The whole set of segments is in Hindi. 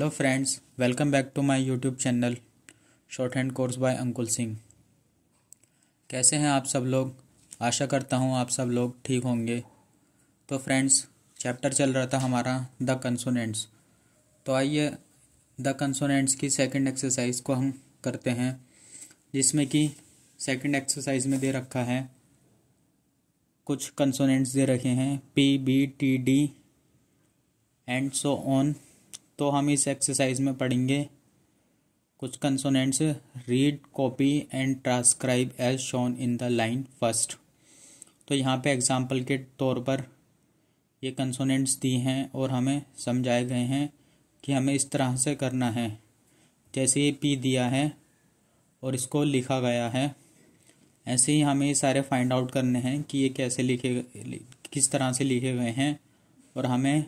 Hello friends, welcome back to my YouTube channel short hand course by Ankul Singh. कैसे हैं आप सब लोग? आशा करता हूं आप सब लोग ठीक होंगे। तो फ्रेंड्स, चैप्टर चल रहा था हमारा द कंसोनेंट्स। तो आइए द कंसोनेंट्स की सेकंड एक्सरसाइज को हम करते हैं, जिसमें कि सेकंड एक्सरसाइज में दे रखा है, कुछ कंसोनेंट्स दे रखे हैं P B T D and so on. तो हम इस एक्सरसाइज में पढ़ेंगे कुछ consonants, read, copy and transcribe as shown in the line first. तो यहाँ पे एग्जाम्पल के तौर पर ये कंसोनेंट्स दी हैं और हमें समझाए गए हैं कि हमें इस तरह से करना है। जैसे ये पी दिया है और इसको लिखा गया है, ऐसे ही हमें ये सारे फाइंड आउट करने हैं कि ये कैसे लिखे, किस तरह से लिखे गए हैं, और हमें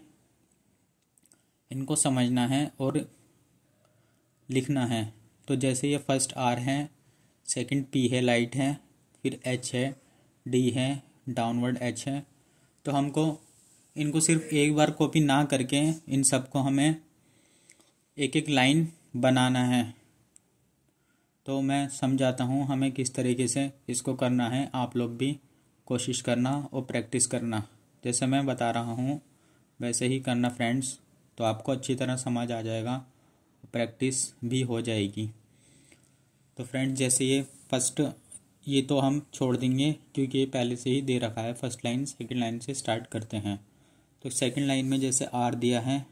इनको समझना है और लिखना है। तो जैसे ये फर्स्ट आर है, सेकंड पी है, लाइट है, फिर एच है, डी है, डाउनवर्ड एच है। तो हमको इनको सिर्फ एक बार कॉपी ना करके इन सबको हमें एक एक लाइन बनाना है। तो मैं समझाता हूँ हमें किस तरीके से इसको करना है। आप लोग भी कोशिश करना और प्रैक्टिस करना। जैसे मैं बता रहा हूँ वैसे ही करना फ्रेंड्स, तो आपको अच्छी तरह समझ आ जाएगा, प्रैक्टिस भी हो जाएगी। तो फ्रेंड्स, जैसे ये फर्स्ट, ये तो हम छोड़ देंगे क्योंकि ये पहले से ही दे रखा है। फर्स्ट लाइन सेकंड लाइन से स्टार्ट करते हैं। तो सेकंड लाइन में जैसे आर दिया है,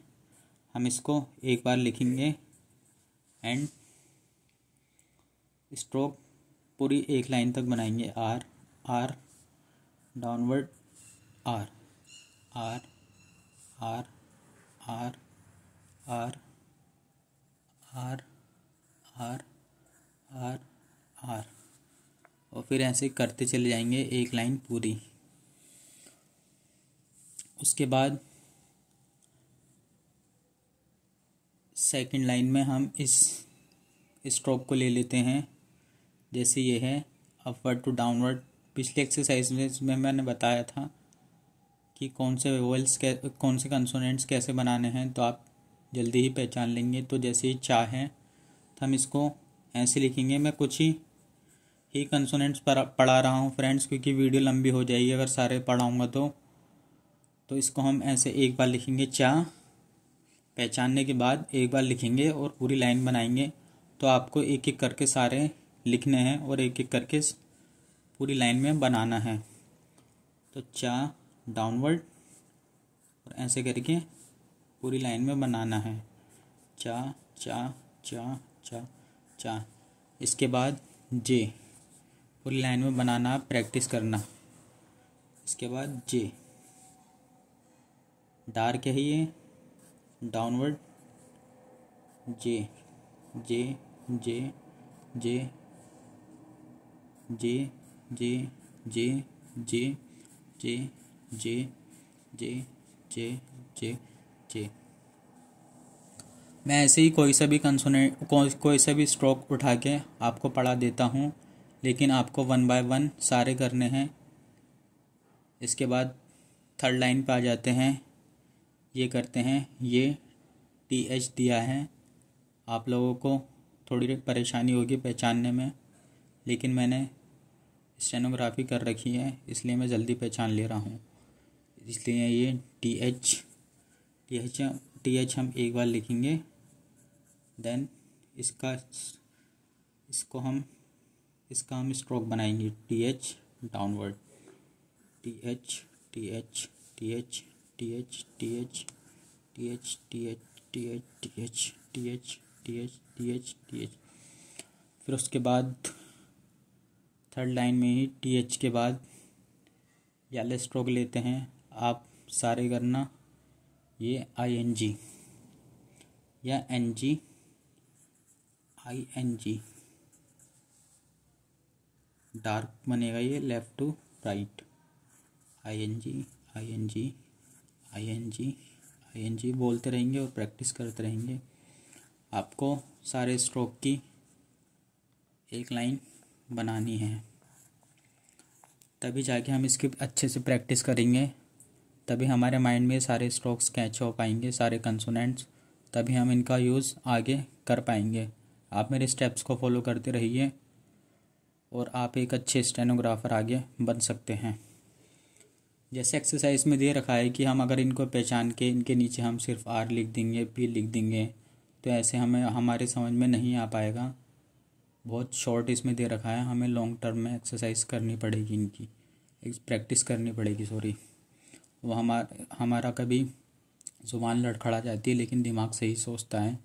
हम इसको एक बार लिखेंगे एंड स्ट्रोक पूरी एक लाइन तक बनाएंगे। R R downward R R R R R R R R R, और फिर ऐसे करते चले जाएंगे एक लाइन पूरी। उसके बाद सेकंड लाइन में हम इस स्ट्रोक को ले लेते हैं। जैसे ये है अपवर्ड टू डाउनवर्ड। पिछले एक्सरसाइज में मैंने बताया था कि कौन से वोवेल्स कौन से कंसोनेंट्स कैसे बनाने हैं, तो आप जल्दी ही पहचान लेंगे। तो जैसे ये चा है तो हम इसको ऐसे लिखेंगे। मैं कुछ ही कंसोनेंट्स पढ़ा रहा हूँ फ्रेंड्स, क्योंकि वीडियो लंबी हो जाएगी अगर सारे पढ़ाऊँगा तो इसको हम ऐसे एक बार लिखेंगे चा, पहचानने के बाद एक बार लिखेंगे और पूरी लाइन बनाएंगे। तो आपको एक एक करके सारे लिखने हैं और एक एक करके पूरी लाइन में बनाना है। तो चा डाउनवर्ड और ऐसे करके पूरी लाइन में बनाना है। चा चा चा चा चा। इसके बाद जे पूरी लाइन में बनाना, प्रैक्टिस करना। इसके बाद जे डार्क है ये, डाउनवर्ड जे जे जे जे जे जे जे जे जे जे जे जे जे जे। मैं ऐसे ही कोई सा भी कंसोनेंट कोई सा भी स्ट्रोक उठा के आपको पढ़ा देता हूँ, लेकिन आपको वन बाय वन सारे करने हैं। इसके बाद थर्ड लाइन पे आ जाते हैं। ये करते हैं, ये टी एच दिया है। आप लोगों को थोड़ी परेशानी होगी पहचानने में, लेकिन मैंने स्टेनोग्राफी कर रखी है इसलिए मैं जल्दी पहचान ले रहा हूँ। इसलिए ये टी एच हम एक बार लिखेंगे। देन इसका हम स्ट्रोक बनाएंगे। T H downward, T H T H T H T H T H T H T H T H T H T H T H T H T H. फिर उसके बाद थर्ड लाइन में ही टी एच के बाद येलो स्ट्रोक लेते हैं। आप सारे करना। ये आई एन जी या N G, I N G dark बनेगा, ये left to right. I N G I N G I N G I N G बोलते रहेंगे और प्रैक्टिस करते रहेंगे। आपको सारे स्ट्रोक की एक लाइन बनानी है, तभी जाके हम इसकी अच्छे से प्रैक्टिस करेंगे। तभी हमारे माइंड में सारे स्ट्रोक्स कैच हो पाएंगे, सारे कंसोनेंट्स। तभी हम इनका यूज़ आगे कर पाएंगे। आप मेरे स्टेप्स को फॉलो करते रहिए और आप एक अच्छे स्टेनोग्राफर आगे बन सकते हैं। जैसे एक्सरसाइज में दे रखा है कि हम अगर इनको पहचान के इनके नीचे हम सिर्फ आर लिख देंगे, पी लिख देंगे, तो ऐसे हमें हमारे समझ में नहीं आ पाएगा। बहुत शॉर्ट इसमें दे रखा है, हमें लॉन्ग टर्म में एक्सरसाइज करनी पड़ेगी, इनकी प्रैक्टिस करनी पड़ेगी। सॉरी, वो हमारा कभी ज़ुबान लड़खड़ा जाती है लेकिन दिमाग सही सोचता है,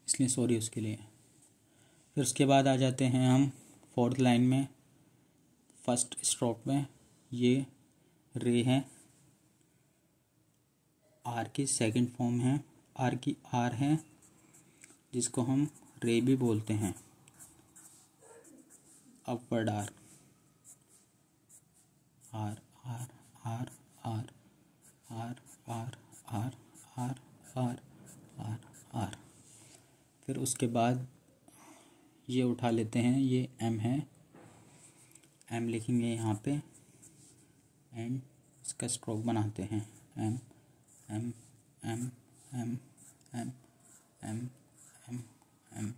इसलिए सॉरी उसके लिए। फिर उसके बाद आ जाते हैं हम 4th लाइन में। फर्स्ट स्ट्रोक में ये रे है, आर की सेकंड फॉर्म है, आर की आर है, जिसको हम रे भी बोलते हैं। Upward R, R R R R R R R R R R R. फिर उसके बाद ये उठा लेते हैं, ये एम है, एम लिखेंगे यहाँ पे एंड इसका स्ट्रोक बनाते हैं M M M M M M M M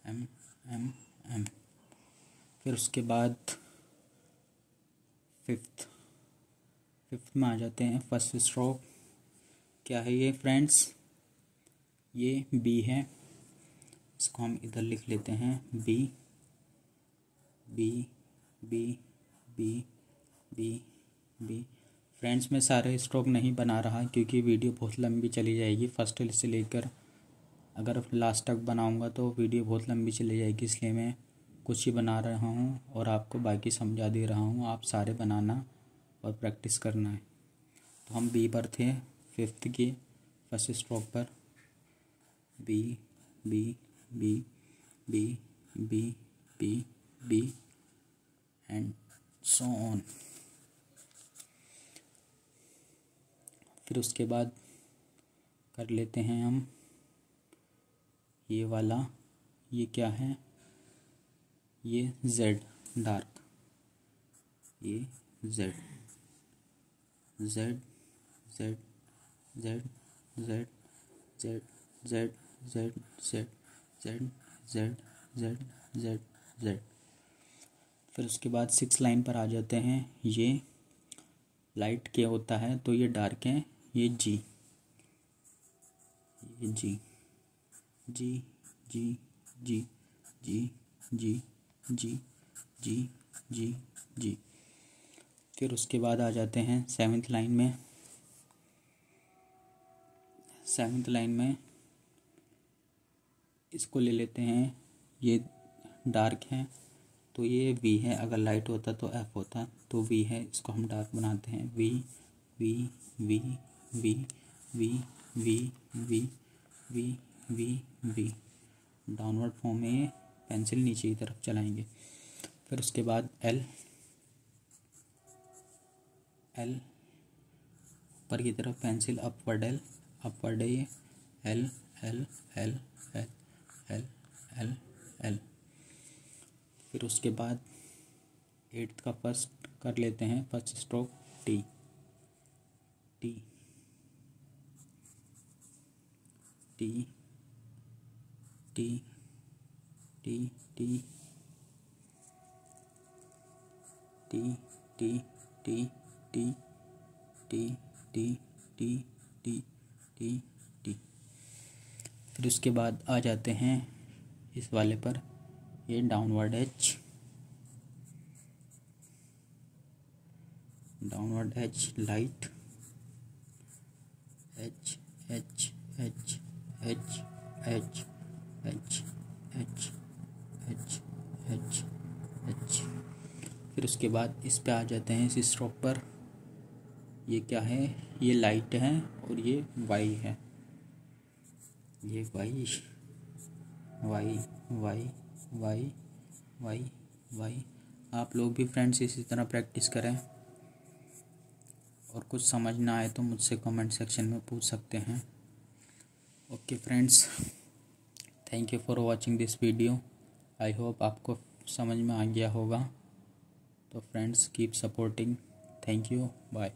M M M M. फिर उसके बाद फिफ्थ में आ जाते हैं। फर्स्ट स्ट्रोक क्या है ये फ्रेंड्स, ये बी है, इसको हम इधर लिख लेते हैं B B B B B B. Friends मैं सारे स्ट्रोक नहीं बना रहा क्योंकि वीडियो बहुत लंबी चली जाएगी। फर्स्ट से लेकर अगर लास्ट तक बनाऊंगा तो वीडियो बहुत लंबी चली जाएगी, इसलिए मैं कुछ ही बना रहा हूँ और आपको बाकी समझा दे रहा हूँ। आप सारे बनाना और प्रैक्टिस करना है। तो हम बी पर थे 5th की फर्स्ट स्ट्रोक पर, B B B B B B B and so on. फिर उसके बाद कर लेते हैं हम ये वाला, ये क्या है, ये जेड डार्क, ये Z Z Z Z Z Z Z Z Z Z Z Z Z Z. फिर उसके बाद 6 लाइन पर आ जाते हैं। ये लाइट क्या होता है तो ये डार्क है, ये जी, ये जी जी जी जी जी जी जी जी जी जी। फिर उसके बाद आ जाते हैं 7th लाइन में। 7th लाइन में इसको ले लेते हैं, ये डार्क है तो ये वी है, अगर लाइट होता तो एफ होता, तो वी है, इसको हम डार्क बनाते हैं V V V V V V V V V V. Downward form में पेंसिल नीचे की तरफ चलाएंगे। फिर उसके बाद एल, एल ऊपर की तरफ पेंसिल अपवर्ड एल, अपवर्ड है ये L L L L L L L. फिर उसके बाद 8th का फर्स्ट कर लेते हैं, first stroke T T T T T T T T T T T T T T T T. फिर उसके बाद आ जाते हैं इस वाले पर, ये downward H, downward H light, H H H H H H H H H H. फिर उसके बाद इस पे आ जाते हैं, इस स्ट्रोक पर, ये क्या है, ये लाइट है और ये वाई है, ये Y Y Y Y Y Y. आप लोग भी फ्रेंड्स इसी तरह प्रैक्टिस करें और कुछ समझ ना आए तो मुझसे कमेंट सेक्शन में पूछ सकते हैं। Okay friends, thank you for watching this video. I hope आपको समझ में आ गया होगा। तो friends keep supporting, thank you, bye.